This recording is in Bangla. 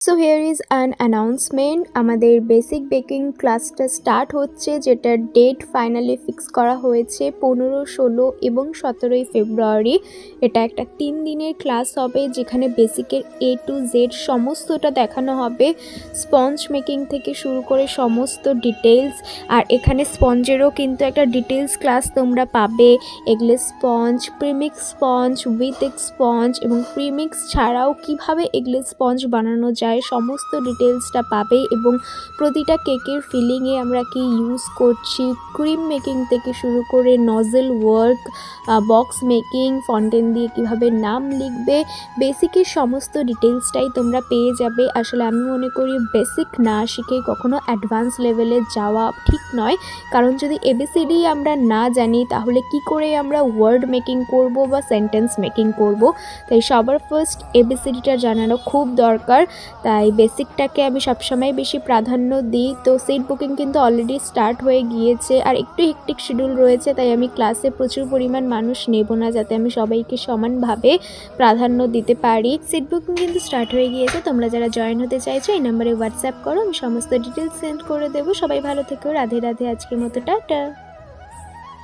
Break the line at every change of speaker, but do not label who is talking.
So here is an announcement. আমাদের বেসিক বেকিং ক্লাসটা স্টার্ট হচ্ছে, যেটার ডেট ফাইনালি ফিক্স করা হয়েছে 15, 16 এবং 17 ফেব্রুয়ারি। এটা একটা 3 দিনের ক্লাস হবে, যেখানে বেসিকের A to Z সমস্তটা দেখানো হবে, স্পঞ্জ মেকিং থেকে শুরু করে সমস্ত ডিটেলস। আর এখানে স্পঞ্জেরও কিন্তু একটা ডিটেলস ক্লাস তোমরা পাবে। Eggless sponge, premix sponge, with egg sponge এবং প্রিমিক্স ছাড়াও কিভাবে এগলেস স্পঞ্জ বানানো যায় সমস্ত ডিটেলসটা পাবে। এবং প্রতিটা কেকের ফিলিংয়ে আমরা কি ইউজ করছি, ক্রিম মেকিং থেকে শুরু করে নজেল ওয়ার্ক, বক্স মেকিং, ফন্টেন দিয়ে কিভাবে নাম লিখবে, বেসিকের সমস্ত ডিটেলসটাই তোমরা পেয়ে যাবে। আসলে আমি মনে করি বেসিক না শিখে কখনো অ্যাডভান্স লেভেলে যাওয়া ঠিক নয়, কারণ যদি ABCD আমরা না জানি তাহলে কি করে আমরা ওয়ার্ড মেকিং করব বা সেন্টেন্স মেকিং করব। তাই সবার ফার্স্ট ABCDটা জানানো খুব দরকার। তাই বেসিকটাকে আমি সবসময় বেশি প্রাধান্য দিই। তো সিট বুকিং কিন্তু অলরেডি স্টার্ট হয়ে গিয়েছে, আর একটু হেক্টিক শিডিউল রয়েছে, তাই আমি ক্লাসে প্রচুর পরিমাণ মানুষ নেব না, যাতে আমি সবাইকে সমানভাবে প্রাধান্য দিতে পারি। সিট বুকিং কিন্তু স্টার্ট হয়ে গিয়েছে। তোমরা যারা জয়েন হতে চাইছো এই নাম্বারে হোয়াটসঅ্যাপ করো, আমি সমস্ত ডিটেলস সেন্ড করে দেবো। সবাই ভালো থেকো, রাধে রাধে, আজকের মতো টাটা।